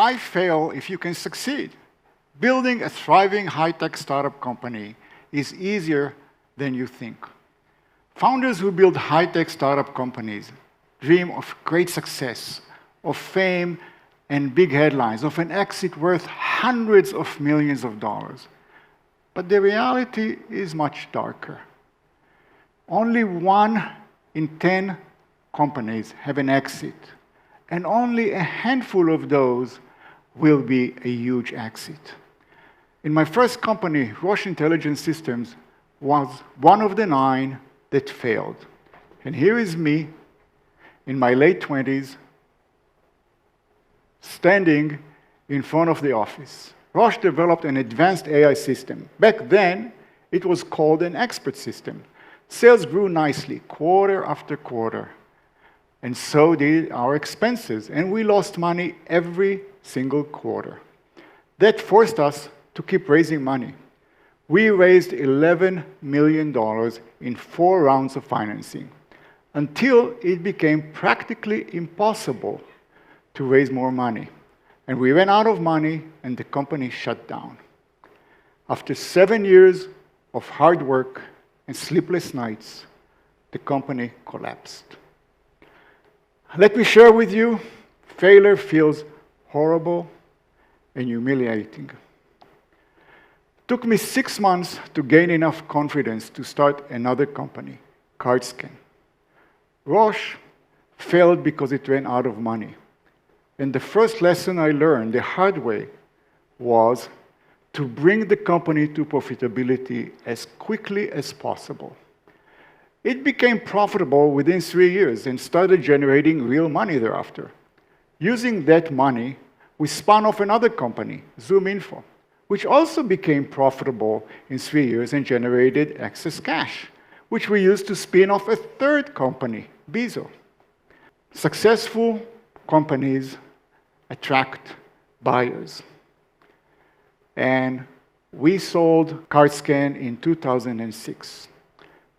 Why fail if you can succeed? Building a thriving high-tech startup company is easier than you think. Founders who build high-tech startup companies dream of great success, of fame and big headlines, of an exit worth hundreds of millions of dollars. But the reality is much darker. Only 1 in 10 companies have an exit, and only a handful of those will be a huge exit. In my first company, Roche Intelligence Systems was one of the 9 that failed. And here is me, in my late 20s, standing in front of the office. Roche developed an advanced AI system. Back then, it was called an expert system. Sales grew nicely, quarter after quarter. And so did our expenses, and we lost money every single quarter. That forced us to keep raising money. We raised $11 million in 4 rounds of financing, until it became practically impossible to raise more money. And we ran out of money, and the company shut down. After 7 years of hard work and sleepless nights, the company collapsed. Let me share with you, failure feels horrible and humiliating. It took me 6 months to gain enough confidence to start another company, CardScan. Roche failed because it ran out of money. And the first lesson I learned the hard way was to bring the company to profitability as quickly as possible. It became profitable within 3 years and started generating real money thereafter. Using that money, we spun off another company, ZoomInfo, which also became profitable in 3 years and generated excess cash, which we used to spin off a third company, Bezo. Successful companies attract buyers. And we sold CardScan in 2006.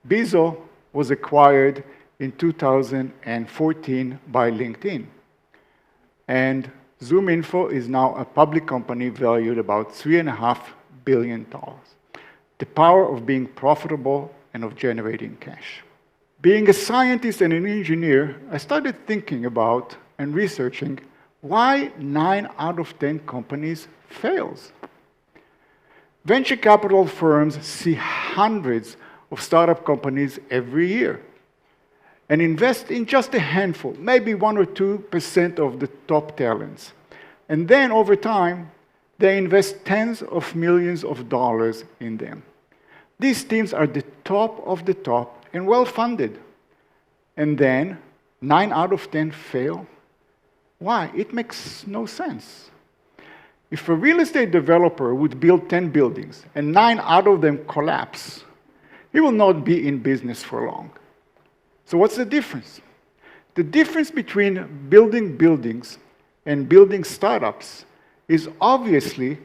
Bezo was acquired in 2014 by LinkedIn. And ZoomInfo is now a public company valued about $3.5 billion. The power of being profitable and of generating cash. Being a scientist and an engineer, I started thinking about and researching why 9 out of 10 companies fails. Venture capital firms see hundreds of startup companies every year and invest in just a handful, maybe 1 or 2% of the top talents. And then over time, they invest tens of millions of dollars in them. These teams are the top of the top and well-funded. And then 9 out of 10 fail. Why? It makes no sense. If a real estate developer would build 10 buildings and 9 out of them collapse, he will not be in business for long. So what's the difference? The difference between building buildings and building startups is obviously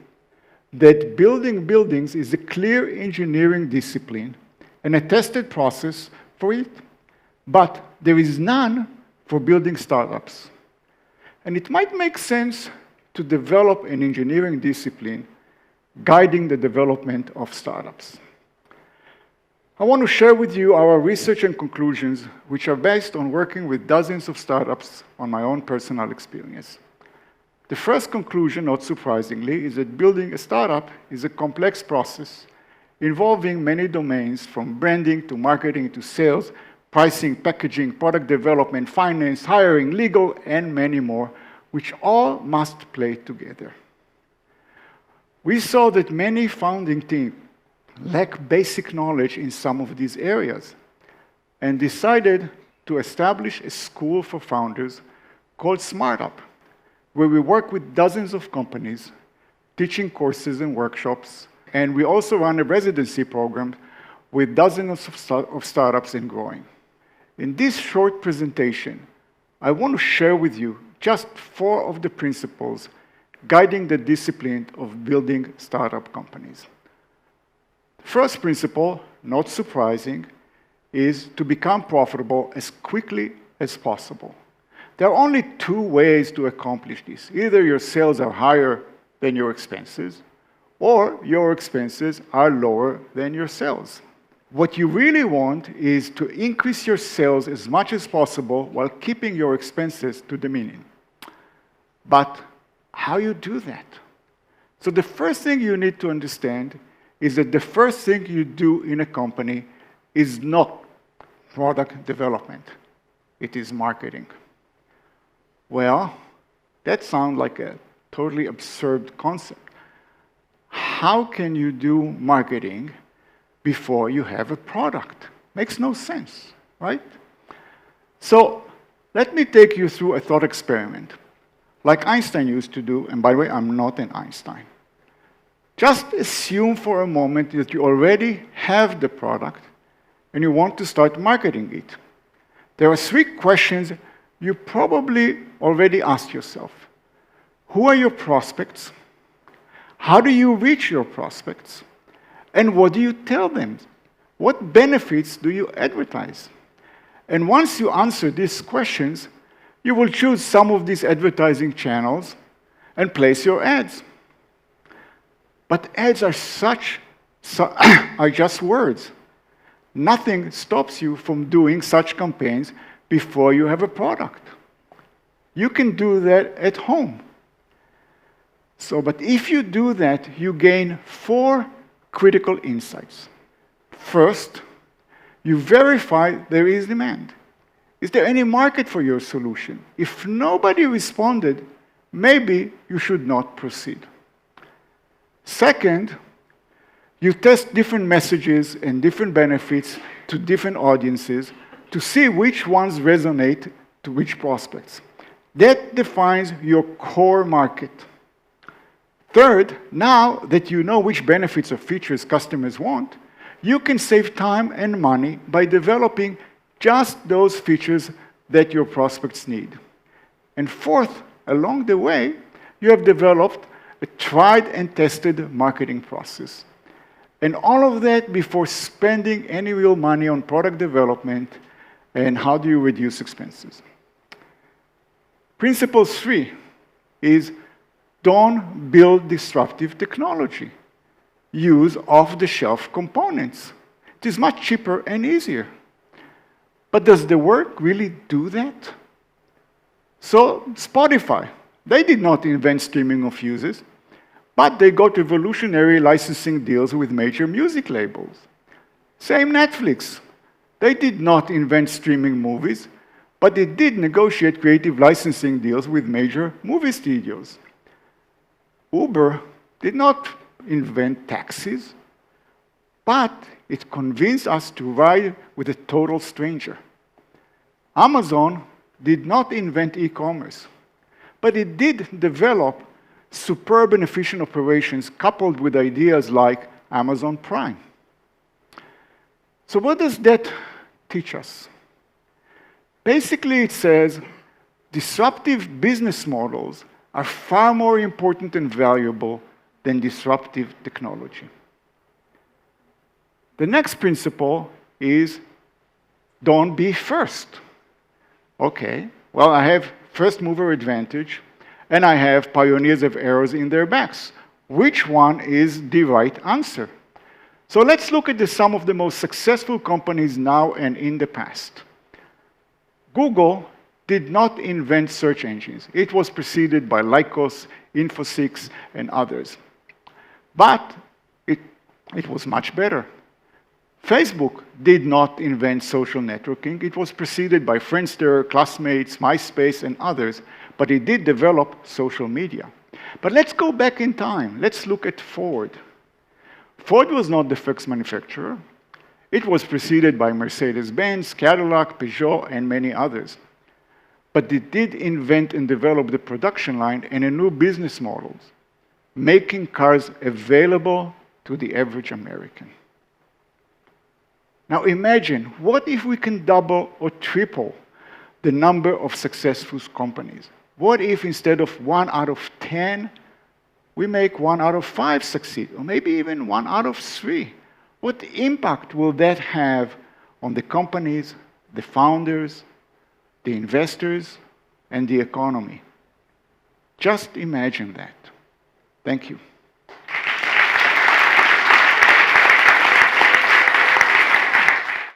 that building buildings is a clear engineering discipline and a tested process for it, but there is none for building startups. And it might make sense to develop an engineering discipline guiding the development of startups. I want to share with you our research and conclusions, which are based on working with dozens of startups on my own personal experience. The first conclusion, not surprisingly, is that building a startup is a complex process involving many domains, from branding to marketing to sales, pricing, packaging, product development, finance, hiring, legal, and many more, which all must play together. We saw that many founding teams lack basic knowledge in some of these areas and decided to establish a school for founders called SmartUp, where we work with dozens of companies, teaching courses and workshops, and we also run a residency program with dozens of startups and growing. In this short presentation, I want to share with you just 4 of the principles guiding the discipline of building startup companies. The first principle, not surprising, is to become profitable as quickly as possible. There are only two ways to accomplish this. Either your sales are higher than your expenses, or your expenses are lower than your sales. What you really want is to increase your sales as much as possible while keeping your expenses to the minimum. But how you do that? So the first thing you need to understand is that the first thing you do in a company is not product development. It is marketing. Well, that sounds like a totally absurd concept. How can you do marketing before you have a product? Makes no sense, right? So let me take you through a thought experiment, like Einstein used to do, and by the way, I'm not an Einstein. Just assume for a moment that you already have the product and you want to start marketing it. There are three questions you probably already asked yourself. Who are your prospects? How do you reach your prospects? And what do you tell them? What benefits do you advertise? And once you answer these questions, you will choose some of these advertising channels and place your ads. But ads are are just words. Nothing stops you from doing such campaigns before you have a product. You can do that at home. But if you do that, you gain 4 critical insights. First, you verify there is demand. Is there any market for your solution? If nobody responded, maybe you should not proceed. Second, you test different messages and different benefits to different audiences to see which ones resonate to which prospects. That defines your core market. Third, now that you know which benefits or features customers want, you can save time and money by developing just those features that your prospects need. And fourth, along the way, you have developed a tried and tested marketing process. And all of that before spending any real money on product development and how do you reduce expenses. Principle 3 is don't build disruptive technology. Use off-the-shelf components. It is much cheaper and easier. But does the work really do that? So Spotify, they did not invent streaming of users, but they got revolutionary licensing deals with major music labels. Same Netflix. They did not invent streaming movies, but they did negotiate creative licensing deals with major movie studios. Uber did not invent taxis, but it convinced us to ride with a total stranger. Amazon did not invent e-commerce, but it did develop superb and efficient operations coupled with ideas like Amazon Prime. So what does that teach us? Basically, it says disruptive business models are far more important and valuable than disruptive technology. The next principle is don't be first. Okay, well, I have first mover advantage, and I have pioneers of errors in their backs. Which one is the right answer? So let's look at some of the most successful companies now and in the past. Google did not invent search engines. It was preceded by Lycos, Infosys, and others. But it was much better. Facebook did not invent social networking. It was preceded by Friendster, Classmates, MySpace, and others, but it did develop social media. But let's go back in time. Let's look at Ford. Ford was not the first manufacturer. It was preceded by Mercedes-Benz, Cadillac, Peugeot, and many others. But it did invent and develop the production line and a new business models, making cars available to the average American. Now imagine, what if we can double or triple the number of successful companies? What if instead of 1 out of 10, we make 1 out of 5 succeed, or maybe even 1 out of 3? What impact will that have on the companies, the founders, the investors, and the economy. Just imagine that. Thank you.